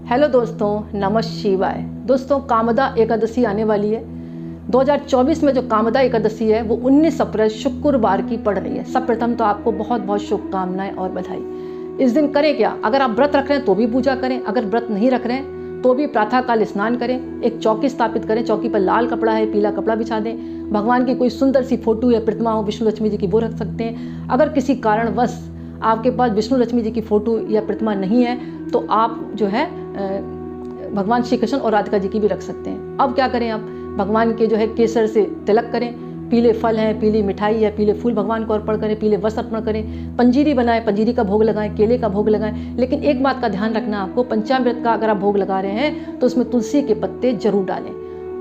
Hello दोस्तों, नमः शिवाय। दोस्तों, कामदा एकादशी आने वाली है। 2024 में जो कामदा एकादशी है वो 19 अप्रैल शुक्रवार की पड़ रही है। सर्वप्रथम तो आपको बहुत बहुत शुभकामनाएं और बधाई। इस दिन करें क्या? अगर आप व्रत रख रहे हैं तो भी पूजा करें, अगर व्रत नहीं रख रहे हैं तो भी प्रातःकाल स्नान करें, एक चौकी स्थापित करें, चौकी पर लाल कपड़ा है, पीला कपड़ा बिछा दें, भगवान की कोई सुंदर सी फोटो या प्रतिमा हो, विष्णु लक्ष्मी जी की, वो रख सकते हैं। अगर किसी कारणवश आपके पास विष्णु लक्ष्मी जी की फोटो या प्रतिमा नहीं है तो आप जो है भगवान श्री कृष्ण और राधिका जी की भी रख सकते हैं। अब क्या करें? आप भगवान के जो है केसर से तिलक करें, पीले फल हैं, पीली मिठाई या पीले फूल भगवान को अर्पण करें, पीले वस्त्र अर्पण करें, पंजीरी बनाएं, पंजीरी का भोग लगाएं, केले का भोग लगाएं। लेकिन एक बात का ध्यान रखना, आपको पंचामृत का अगर आप भोग लगा रहे हैं तो उसमें तुलसी के पत्ते जरूर डालें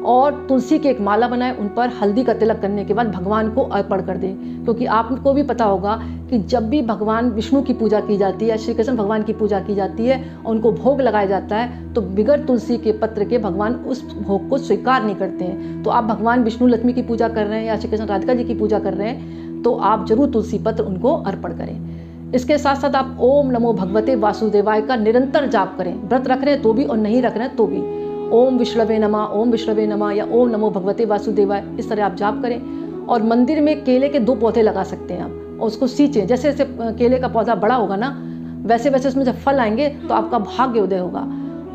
और तुलसी की एक माला बनाएं, उन पर हल्दी का तिलक करने के बाद भगवान को अर्पण कर दें। क्योंकि आपको भी पता होगा कि जब भी भगवान विष्णु की पूजा की जाती है या श्री कृष्ण भगवान की पूजा की जाती है और उनको भोग लगाया जाता है तो बिगर तुलसी के पत्र के भगवान उस भोग को स्वीकार नहीं करते हैं। तो आप भगवान विष्णु लक्ष्मी की पूजा कर रहे हैं या श्री कृष्ण राधिका जी की पूजा कर रहे हैं तो आप जरूर तुलसी पत्र उनको अर्पण करें। इसके साथ साथ आप ओम नमो भगवते वासुदेवाय का निरंतर जाप करें, व्रत रख रहे हैं तो भी और नहीं रख रहे हैं तो भी। ओम विष्णवे नमः, ओम विष्णवे नमः या ओम नमो भगवते वासुदेवाय, इस तरह आप जाप करें। और मंदिर में केले के 2 पौधे लगा सकते हैं आप और उसको सींचें। जैसे जैसे केले का पौधा बड़ा होगा ना वैसे वैसे उसमें जब फल आएंगे तो आपका भाग्य उदय होगा।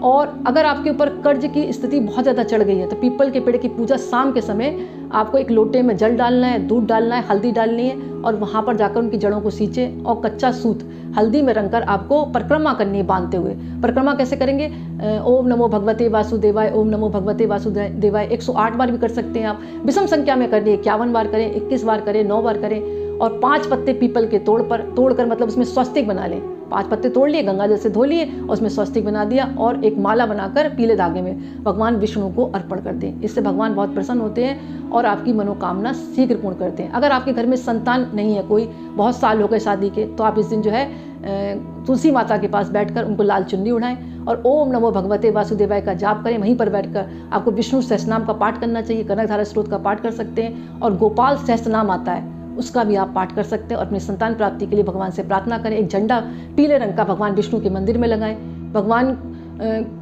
और अगर आपके ऊपर कर्ज की स्थिति बहुत ज़्यादा चढ़ गई है तो पीपल के पेड़ की पूजा शाम के समय आपको एक लोटे में जल डालना है, दूध डालना है, हल्दी डालनी है और वहाँ पर जाकर उनकी जड़ों को सींचें और कच्चा सूत हल्दी में रंगकर आपको परिक्रमा करनी है बांधते हुए। परिक्रमा कैसे करेंगे? ओम नमो भगवते वासुदेवाय, ओम नमो भगवते वासुदेवाय 108 बार भी कर सकते हैं आप। विषम संख्या में करिए, 51 बार करें, 21 बार करें, 9 बार करें। और 5 पत्ते पीपल के तोड़कर मतलब उसमें स्वस्तिक बना लें। 5 पत्ते तोड़ लिए, गंगा जल से धो लिए और उसमें स्वस्तिक बना दिया और एक माला बनाकर पीले धागे में भगवान विष्णु को अर्पण कर दें। इससे भगवान बहुत प्रसन्न होते हैं और आपकी मनोकामना शीघ्र पूर्ण करते हैं। अगर आपके घर में संतान नहीं है, कोई बहुत साल हो गए शादी के, तो आप इस दिन जो है तुलसी माता के पास बैठकर उनको लाल चुन्नी उड़ाएं और ओम नमो भगवते वासुदेवाय का जाप करें। वहीं पर बैठकर आपको विष्णु सहस्रनाम का पाठ करना चाहिए, कनकधारा स्त्रोत का पाठ कर सकते हैं और गोपाल सहस्रनाम आता है उसका भी आप पाठ कर सकते हैं और अपनी संतान प्राप्ति के लिए भगवान से प्रार्थना करें। एक झंडा पीले रंग का भगवान विष्णु के मंदिर में लगाएं। भगवान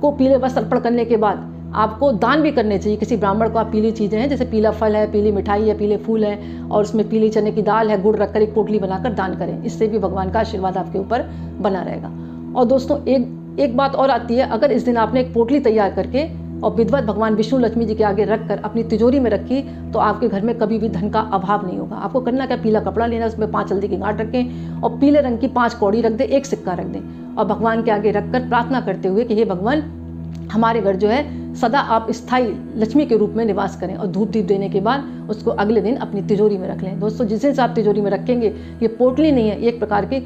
को पीले वस्त्र अर्पण करने के बाद आपको दान भी करने चाहिए। किसी ब्राह्मण को आप पीली चीज़ें हैं जैसे पीला फल है, पीली मिठाई है, पीले फूल हैं और उसमें पीली चने की दाल है, गुड़ रखकर एक पोटली बनाकर दान करें। इससे भी भगवान का आशीर्वाद आपके ऊपर बना रहेगा। और दोस्तों एक बात और आती है, अगर इस दिन आपने एक पोटली तैयार करके और विधिवत भगवान विष्णु लक्ष्मी जी के आगे रखकर अपनी तिजोरी में रखी तो आपके घर में कभी भी धन का अभाव नहीं होगा। आपको करना क्या? पीला कपड़ा लेना, उसमें 5 हल्दी की गांठ रखें और पीले रंग की 5 कौड़ी रख दें, 1 सिक्का रख दें और भगवान के आगे रखकर प्रार्थना करते हुए कि हे भगवान, हमारे घर जो है सदा आप स्थायी लक्ष्मी के रूप में निवास करें और धूप दीप देने के बाद उसको अगले दिन अपनी तिजोरी में रख लें। दोस्तों, जिस दिन से आप तिजोरी में रखेंगे, ये पोटली नहीं है, ये एक प्रकार की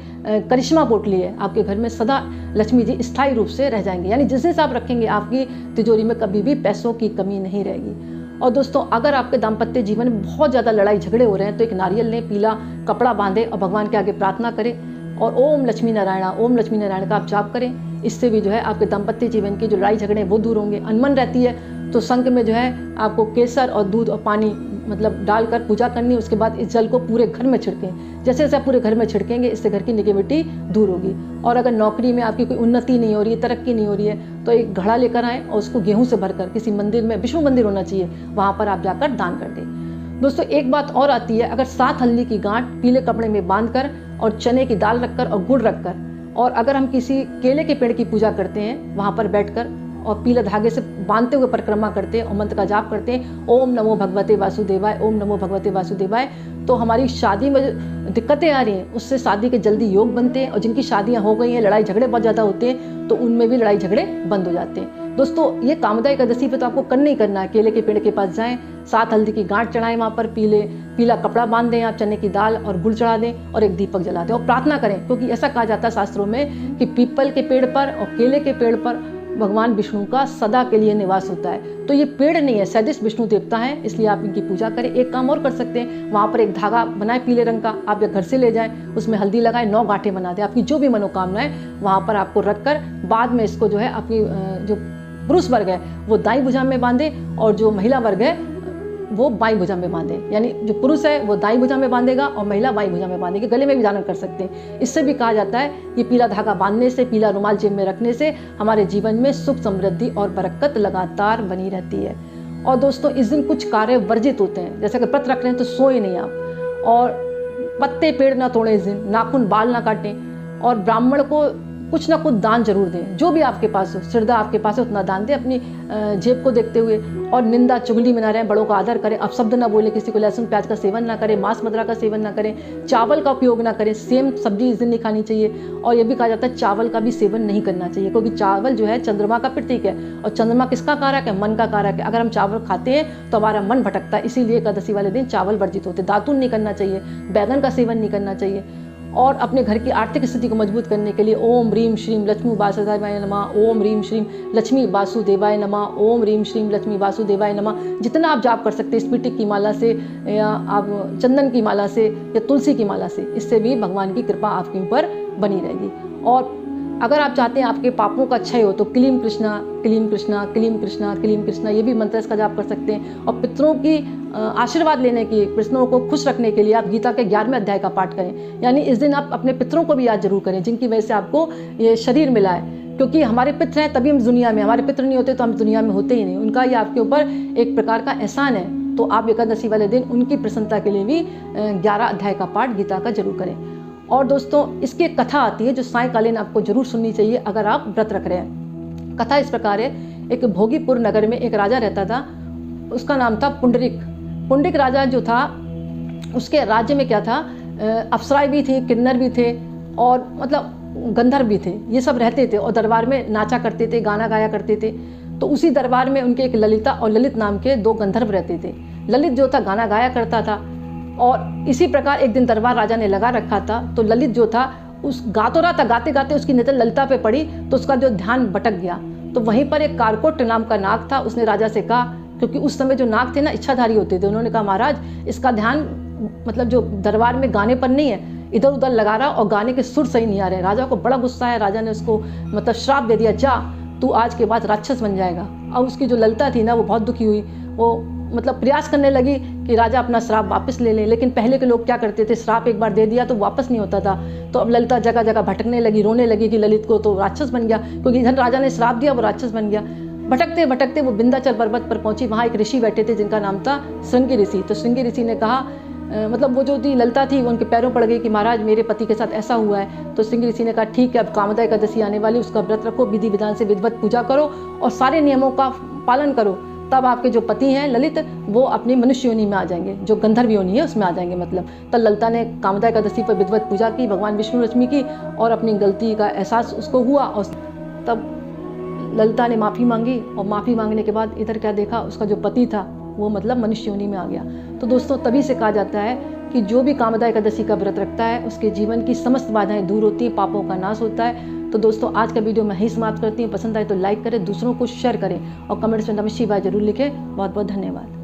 करिश्मा पोटली है। आपके घर में सदा लक्ष्मी जी स्थायी रूप से रह जाएंगे। यानी जिस दिन से आप रखेंगे आपकी तिजोरी में कभी भी पैसों की कमी नहीं रहेगी। और दोस्तों, अगर आपके दाम्पत्य जीवन में बहुत ज़्यादा लड़ाई झगड़े हो रहे हैं तो एक नारियल लें, पीला कपड़ा बांधें और भगवान के आगे प्रार्थना करें और ओम लक्ष्मी नारायण का आप जाप करें। इससे भी जो है आपके दाम्पत्य जीवन की जो लड़ाई झगड़े हैं वो दूर होंगे। अनमन रहती है तो संग में जो है आपको केसर और दूध और पानी मतलब डालकर पूजा करनी है। उसके बाद इस जल को पूरे घर में छिड़कें। जैसे जैसे आप पूरे घर में छिड़केंगे इससे घर की नेगेटिविटी दूर होगी। और अगर नौकरी में आपकी कोई उन्नति नहीं हो रही है, तरक्की नहीं हो रही है तो एक घड़ा लेकर आएँ और उसको गेहूँ से भरकर किसी मंदिर में, विष्णु मंदिर होना चाहिए, वहाँ पर आप जाकर दान कर दें। दोस्तों, एक बात और आती है, अगर 7 हल्दी की गांठ पीले कपड़े में बांधकर और चने की दाल रखकर और गुड़ रखकर और अगर हम किसी केले के पेड़ की पूजा करते हैं वहाँ पर बैठकर और पीले धागे से बांधते हुए परिक्रमा करते हैं और मंत्र का जाप करते हैं ओम नमो भगवते वासुदेवाय, ओम नमो भगवते वासुदेवाय, तो हमारी शादी में जो दिक्कतें आ रही हैं उससे शादी के जल्दी योग बनते हैं और जिनकी शादियाँ हो गई हैं, लड़ाई झगड़े बहुत ज़्यादा होते हैं तो उनमें भी लड़ाई झगड़े बंद हो जाते हैं। दोस्तों, ये कामदा एकादशी पे तो आपको करना ही करना है। केले के पेड़ के पास जाएं, 7 हल्दी की गांठ चढ़ाएं, वहाँ पर पीला कपड़ा बांध दें, आप चने की दाल और गुड़ चढ़ा दें और एक दीपक जला दें और प्रार्थना करें। क्योंकि ऐसा कहा जाता है शास्त्रों में कि पीपल के पेड़ पर और केले के पेड़ पर भगवान विष्णु का सदा के लिए निवास होता है। तो ये पेड़ नहीं है, सदिश विष्णु देवता है, इसलिए आप इनकी पूजा करें। एक काम और कर सकते हैं, वहाँ पर एक धागा बनाए पीले रंग का, आप घर से ले जाएं, उसमें हल्दी लगाएं, 9 गांठें बना दें। आपकी जो भी मनोकामना है वहाँ पर आपको रखकर बाद में इसको जो है आपकी जो पुरुष वर्ग है वो दाई भुजा में बांधे और जो महिला वर्ग है वो बाईं भुजा में बांधे, यानी जो पुरुष है वो दाईं भुजा में बांधेगा और महिला बाईं भुजा में बांधेगी। गले में भी धारण कर सकते हैं। इससे भी कहा जाता है ये पीला धागा बांधने से, पीला रुमाल जेब में रखने से हमारे जीवन में सुख समृद्धि और बरकत लगातार बनी रहती है। और दोस्तों इस दिन कुछ कार्य वर्जित होते हैं, जैसे कि व्रत रख रहे हैं तो सोए नहीं आप, और पत्ते पेड़ ना तोड़ें, इस दिन नाखून बाल ना काटें, और ब्राह्मण को कुछ ना कुछ दान जरूर दें, जो भी आपके पास हो, श्रद्धा आपके पास है उतना दान दें अपनी जेब को देखते हुए। और निंदा चुगली में ना रहें, बड़ों का आदर करें, अपशब्द ना बोलें, किसी को लहसुन प्याज का सेवन ना करें, मांस मदिरा का सेवन ना करें, चावल का उपयोग ना करें, सेम सब्जी इस दिन नहीं खानी चाहिए। और ये भी कहा जाता है चावल का भी सेवन नहीं करना चाहिए, क्योंकि चावल जो है चंद्रमा का प्रतीक है, और चंद्रमा किसका कारक है? मन का कारक है। अगर हम चावल खाते हैं तो हमारा मन भटकता है, इसीलिए एकादशी वाले दिन चावल वर्जित होते हैं। दातुन नहीं करना चाहिए, बैगन का सेवन नहीं करना चाहिए। और अपने घर की आर्थिक स्थिति को मजबूत करने के लिए ओम ह्रीम श्रीम लक्ष्मी वासुदेवाय नमः, ओम ह्रीम श्रीम लक्ष्मी वासुदेवाय नमः, ओम ह्रीम श्रीम लक्ष्मी वासुदेवाय नमः जितना आप जाप कर सकते हैं, स्फटिक की माला से या आप चंदन की माला से या तुलसी की माला से, इससे भी भगवान की कृपा आपके ऊपर बनी रहेगी। और अगर आप चाहते हैं आपके पापों का क्षय हो तो क्लीम कृष्णा क्लीम कृष्णा क्लीम कृष्णा क्लीम कृष्णा, ये भी मंत्र इसका जाप कर सकते हैं। और पितरों की आशीर्वाद लेने की, पितरों को खुश रखने के लिए आप गीता के 11वें अध्याय का पाठ करें। यानी इस दिन आप अपने पितरों को भी याद जरूर करें, जिनकी वजह से आपको ये शरीर मिला है, क्योंकि हमारे पितर हैं तभी हम दुनिया में, हमारे पितर नहीं होते तो हम दुनिया में होते ही नहीं। उनका ये आपके ऊपर एक प्रकार का एहसान है, तो आप एकादशी वाले दिन उनकी प्रसन्नता के लिए भी 11 अध्याय का पाठ गीता का जरूर करें। और दोस्तों इसकी एक कथा आती है जो सायंकालीन आपको जरूर सुननी चाहिए अगर आप व्रत रख रहे हैं। कथा इस प्रकार है, एक भोगीपुर नगर में एक राजा रहता था, उसका नाम था पुंडरिक। पुंडरिक राजा जो था, उसके राज्य में क्या था, अप्सराएं भी थी, किन्नर भी थे, और मतलब गंधर्व भी थे, ये सब रहते थे और दरबार में नाचा करते थे, गाना गाया करते थे। तो उसी दरबार में उनके एक ललिता और ललित नाम के 2 गंधर्व रहते थे। ललित जो था गाना गाया करता था, और इसी प्रकार एक दिन दरबार राजा ने लगा रखा था, तो ललित जो था उस गा तो रहा था, गाते गाते उसकी नजर ललिता पे पड़ी, तो उसका जो ध्यान भटक गया। तो वहीं पर एक कारकोट नाम का नाग था, उसने राजा से कहा, क्योंकि उस समय जो नाग थे ना इच्छाधारी होते थे, उन्होंने कहा महाराज इसका ध्यान मतलब जो दरबार में गाने पर नहीं है, इधर उधर लगा रहा और गाने के सुर सही नहीं आ रहे। राजा को बड़ा गुस्सा है, राजा ने उसको मतलब श्राप दे दिया, जा तू आज के बाद राक्षस बन जाएगा। और उसकी जो ललिता थी ना वो बहुत दुखी हुई, वो मतलब प्रयास करने लगी कि राजा अपना श्राप वापस ले ले। लेकिन पहले के लोग क्या करते थे, श्राप एक बार दे दिया तो वापस नहीं होता था। तो अब ललिता जगह जगह भटकने लगी, रोने लगी कि ललित को तो राक्षस बन गया, क्योंकि इधर राजा ने श्राप दिया वो राक्षस बन गया। भटकते भटकते वो विंध्याचल पर्वत पर पहुंची। वहाँ एक ऋषि बैठे थे जिनका नाम था श्रृंगी ऋषि। तो श्रृंगी ऋषि ने कहा, मतलब वो जो थी ललिता थी वो उनके पैरों पड़ गई कि महाराज मेरे पति के साथ ऐसा हुआ है। तो श्रृंगी ऋषि ने कहा ठीक है, अब कामदा एकादशी आने वाली, उसका व्रत रखो, विधि विधान से विधिवत पूजा करो और सारे नियमों का पालन करो, तब आपके जो पति हैं ललित वो अपनी मनुष्य योनि में आ जाएंगे, जो गंधर्व योनि है उसमें आ जाएंगे। मतलब तब ललिता ने कामदा एकादशी पर विधिवत पूजा की, भगवान विष्णु लक्ष्मी की, और अपनी गलती का एहसास उसको हुआ। और तब ललिता ने माफ़ी मांगी, और माफ़ी मांगने के बाद इधर क्या देखा, उसका जो पति था वो मतलब मनुष्य योनि में आ गया। तो दोस्तों तभी से कहा जाता है कि जो भी कामदा एकादशी का व्रत रखता है उसके जीवन की समस्त बाधाएं दूर होती हैं, पापों का नाश होता है। तो दोस्तों आज का वीडियो मैं ही समाप्त करती हूँ। पसंद आए तो लाइक करें, दूसरों को शेयर करें और कमेंट्स में नमः शिवाय जरूर लिखें। बहुत बहुत धन्यवाद।